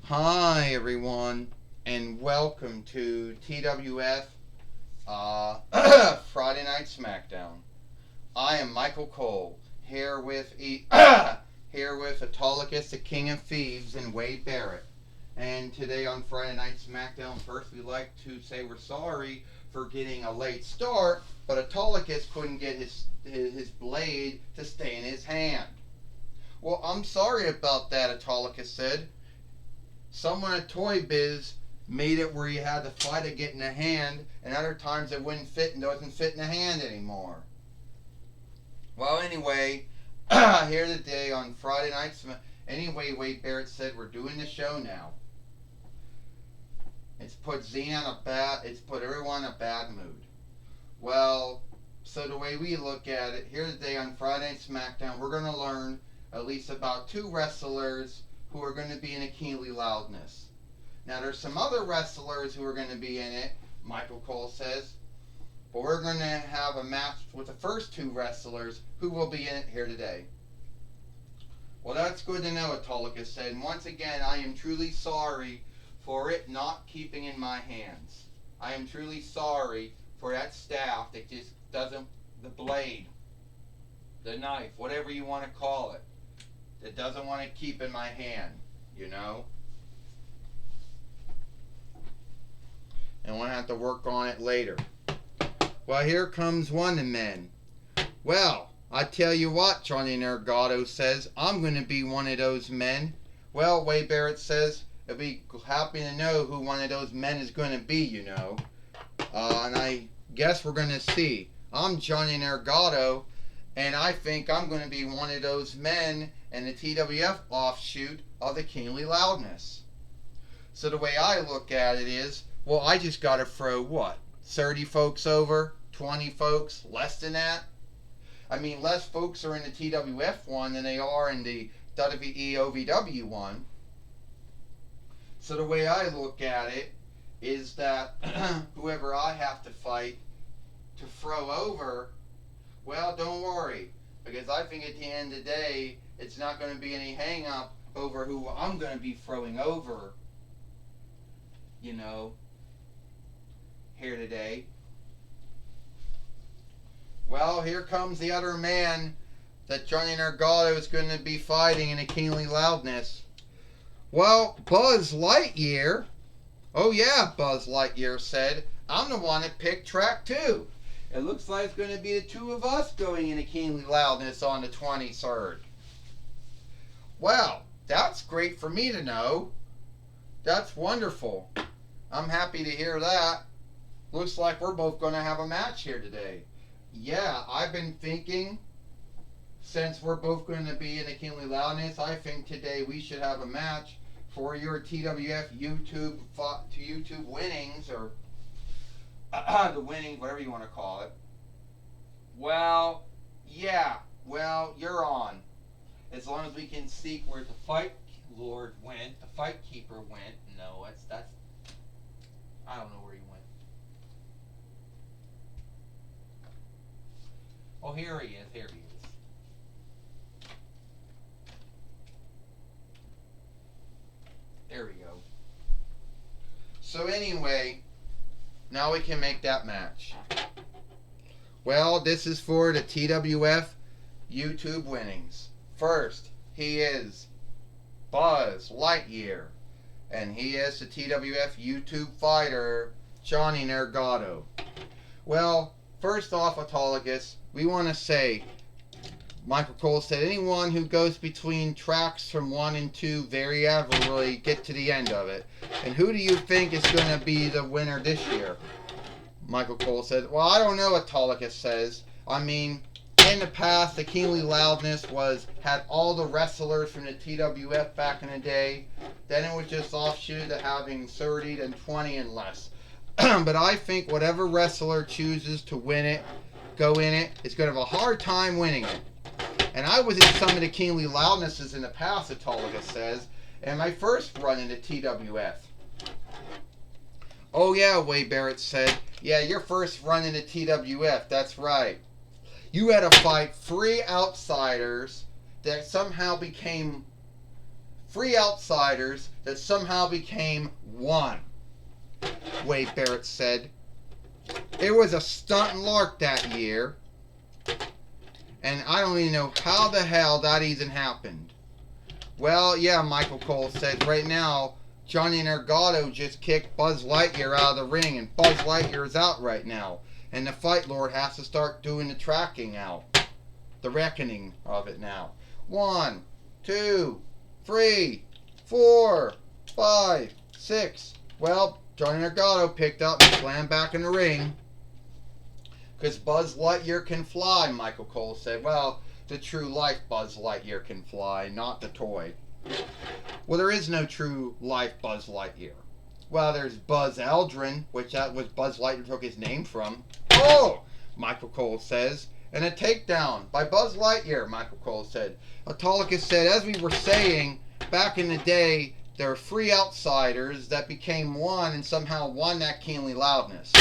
Hi everyone, and welcome to TWF Friday Night Smackdown. I am Michael Cole here with here with Autolycus, the King of Thieves, and Wade Barrett. And today on Friday Night Smackdown, first we'd like to say we're sorry for getting a late start, but Autolycus couldn't get his blade to stay in his hand. Well, I'm sorry about that, Autolycus said. Someone at Toy Biz made it where you had to fight to get in the hand, and other times it wouldn't fit and doesn't fit in the hand anymore. Well, anyway, here today on Friday Night Anyway, Wade Barrett said we're doing the show now. It's put it's put everyone in a bad mood. Well, so the way we look at it, here today on Friday Night Smackdown, we're going to learn at least about two wrestlers who are going to be in a Keenly Loudness. Now, there's some other wrestlers who are going to be in it, Michael Cole says, but we're going to have a match with the first two wrestlers who will be in it here today. Well, that's good to know, Autolycus said, and once again, I am truly sorry for it not keeping in my hands. I am truly sorry for that staff that just doesn't, the blade, the knife, whatever you want to call it, that doesn't want to keep in my hand, you know? And we'll have to work on it later. Well, here comes one of the men. Well, I tell you what, Johnny Nergato says, I'm going to be one of those men. Well, Wade Barrett says, he'll be happy to know who one of those men is going to be, you know. And I guess we're going to see. I'm Johnny Nergato, and I think I'm going to be one of those men in the TWF offshoot of the Keenly Loudness. So the way I look at it is, well, I just got to throw what? 30 folks over? 20 folks? Less than that? I mean, less folks are in the TWF one than they are in the WWE OVW one. So the way I look at it is that whoever I have to fight to throw over, well, don't worry. Because I think at the end of the day, it's not going to be any hang up over who I'm going to be throwing over, you know, here today. Well, here comes the other man that Johnny Nergato is going to be fighting in a Keenly Loudness. Well, Buzz Lightyear, oh yeah, Buzz Lightyear said, I'm the one that picked track 2. It looks like it's going to be the two of us going into Keenly Loudness on the 23rd. Well, that's great for me to know. That's wonderful. I'm happy to hear that. Looks like we're both going to have a match here today. Yeah, I've been thinking, since we're both going to be in the Keenly Loudness, I think today we should have a match for your TWF YouTube winnings, or the winnings, whatever you want to call it. Well, yeah, well, you're on. As long as we can see where the Fight Lord went, the Fight Keeper went. No, that's I don't know where he went. Oh, here he is. Here he is. There we go. So anyway, now we can make that match. Well, this is for the TWF YouTube winnings. First, he is Buzz Lightyear, and he is the TWF YouTube fighter, Johnny Nergato. Well, first off, Autolycus, we want to say, Michael Cole said, anyone who goes between tracks from 1 and 2 very averagely get to the end of it. And who do you think is going to be the winner this year? Michael Cole said, well, I don't know, Autolycus says. I mean, in the past, the Keenly Loudness had all the wrestlers from the TWF back in the day. Then it was just offshoot to having 30 and 20 and less. But I think whatever wrestler chooses to win it, go in it, is going to have a hard time winning it. And I was in some of the Keenly Loudnesses in the past, Autolycus says, and my first run into TWF. Oh yeah, Wade Barrett said, yeah, your first run into TWF, that's right. You had to fight 3 outsiders that somehow became 3 outsiders that somehow became 1, Wade Barrett said. It was a stunt and lark that year, and I don't even know how the hell that even happened. Well, yeah, Michael Cole said, right now, Johnny Gargano just kicked Buzz Lightyear out of the ring, and Buzz Lightyear is out right now. And the Fight Lord has to start doing the tracking out. The reckoning of it now. 1, 2, 3, 4, 5, 6. Well, Johnny Gargano picked up and slammed back in the ring. Because Buzz Lightyear can fly, Michael Cole said. Well, the true life Buzz Lightyear can fly, not the toy. Well, there is no true life Buzz Lightyear. Well, there's Buzz Aldrin, which that was Buzz Lightyear took his name from. Oh, Michael Cole says. And a takedown by Buzz Lightyear, Michael Cole said. Autolycus said, as we were saying, back in the day, there were 3 outsiders that became 1 and somehow won that keenly loudness.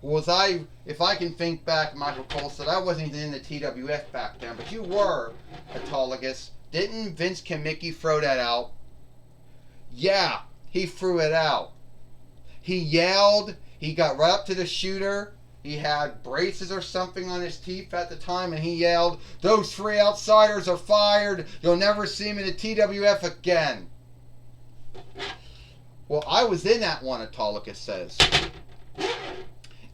If I can think back, Michael Cole said, I wasn't even in the TWF back then, but you were, Autolycus. Didn't Vince Kamicki throw that out? Yeah, he threw it out. He yelled. He got right up to the shooter. He had braces or something on his teeth at the time, and he yelled, "Those 3 outsiders are fired. You'll never see them in the TWF again." Well, I was in that one, Autolycus says.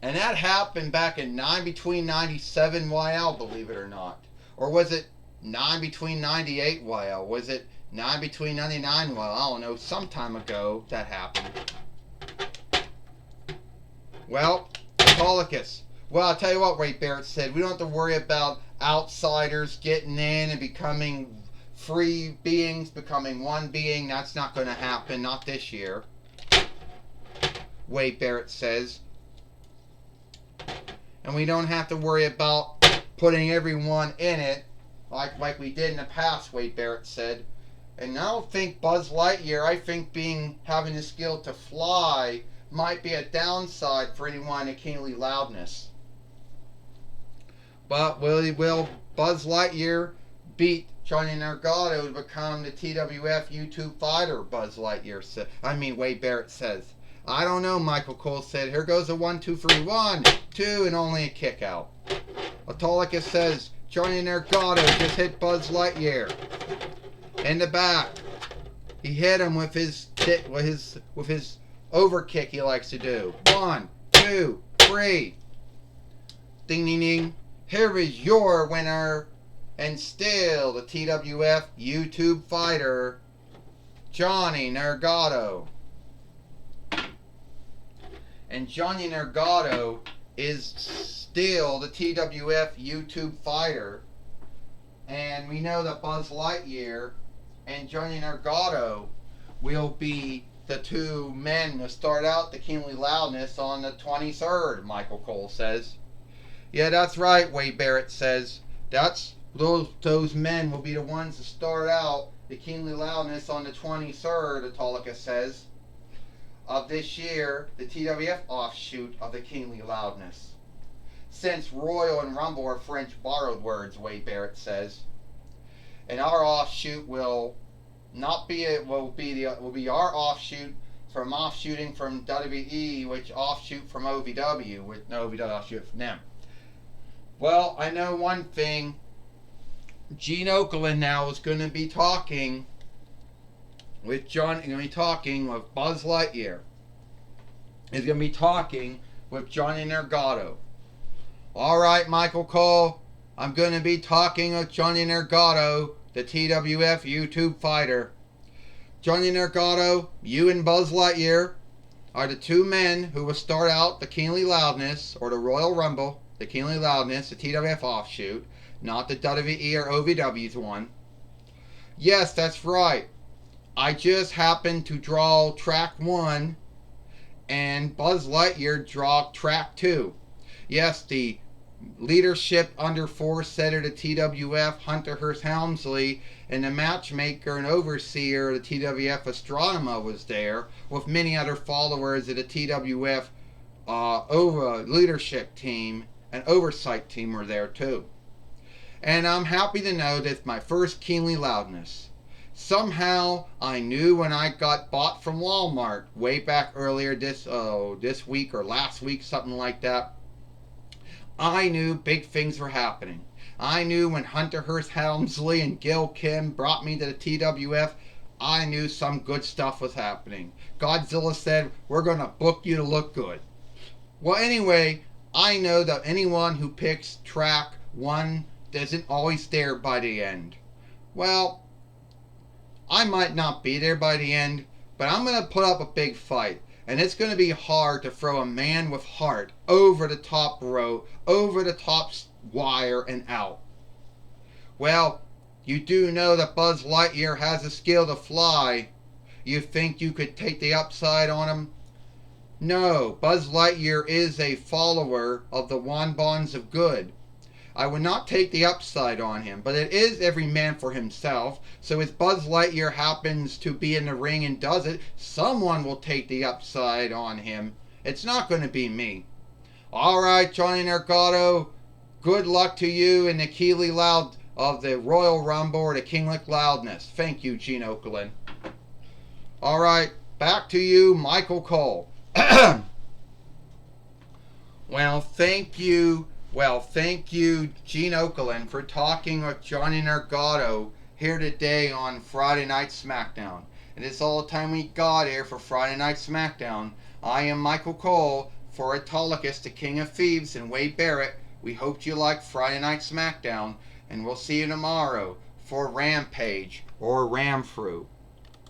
And that happened back in between 97 YL, believe it or not. Or was it 9 between 98 YL? Was it 9 between 99 YL? I don't know. Some time ago that happened. Well, Autolycus. Well, I'll tell you what, Wade Barrett said. We don't have to worry about outsiders getting in and becoming free beings, becoming 1 being. That's not going to happen. Not this year. Wade Barrett says. And we don't have to worry about putting everyone in it like we did in the past, Wade Barrett said. And I don't think Buzz Lightyear, I think having the skill to fly might be a downside for anyone in keenly loudness. But will Buzz Lightyear beat Johnny Gargano to become the TWF YouTube fighter? Buzz Lightyear said. Wade Barrett says. I don't know, Michael Cole said. Here goes a 1, 2, 3, 1, 2, and only a kick out. Autolycus says Johnny Gargano just hit Buzz Lightyear in the back. He hit him with his overkick he likes to do. 1, 2, 3. Ding, ding, ding. Here is your winner, and still the TWF YouTube fighter, Johnny Gargano. And Johnny Gargano is still the TWF YouTube fighter. And we know that Buzz Lightyear and Johnny Gargano will be the 2 men to start out the Keenly Loudness on the 23rd, Michael Cole says. Yeah, that's right, Wade Barrett says. Those men will be the ones to start out the Keenly Loudness on the 23rd, Autolycus says, of this year, the TWF offshoot of the Keenly Loudness. Since Royal and Rumble are French borrowed words, Wade Barrett says. And our offshoot will be our offshoot from offshooting from WWE, which offshoot from OVW, with no OVW offshoot from them. Well, I know one thing. Gene Okerlund now is going to be talking with Buzz Lightyear. He's going to be talking with Johnny Gargano. All right, Michael Cole, I'm going to be talking with Johnny Gargano, the TWF YouTube fighter. Johnny Gargano, you and Buzz Lightyear are the 2 men who will start out the Keenly Loudness, or the Royal Rumble, the Keenly Loudness, the TWF offshoot, not the WWE or OVW's one. Yes, that's right. I just happened to draw track 1, and Buzz Lightyear draw track 2. Yes, the leadership under 4 setter to TWF, Hunter Hearst Helmsley, and the matchmaker and overseer, the TWF Astronema, was there, with many other followers of the TWF leadership team and oversight team were there too. And I'm happy to know that it's my first Keenly Loudness. Somehow I knew when I got bought from Walmart way back earlier this week or last week, something like that. I knew big things were happening. I knew when Hunter Hearst Helmsley and Gil Kim brought me to the TWF, I knew some good stuff was happening. Godzilla said, "We're going to book you to look good." Well, anyway, I know that anyone who picks track one isn't always there by the end. Well, I might not be there by the end, but I'm going to put up a big fight. And it's going to be hard to throw a man with heart over the top rope, over the top wire, and out. Well, you do know that Buzz Lightyear has the skill to fly. You think you could take the upside on him? No, Buzz Lightyear is a follower of the Wanbons of good. I would not take the upside on him, but it is every man for himself. So if Buzz Lightyear happens to be in the ring and does it, someone will take the upside on him. It's not going to be me. All right, Johnny Nargato, good luck to you in the Keeley Loud of the Royal Rumble or the Kinglick Loudness. Thank you, Gene Okerlund. All right, back to you, Michael Cole. Well, thank you, Gene Okerlund, for talking with Johnny Nargato here today on Friday Night Smackdown. And it's all the time we got here for Friday Night Smackdown. I am Michael Cole for Autolycus, the King of Thieves, and Wade Barrett. We hope you like Friday Night Smackdown, and we'll see you tomorrow for Rampage or Ramfru.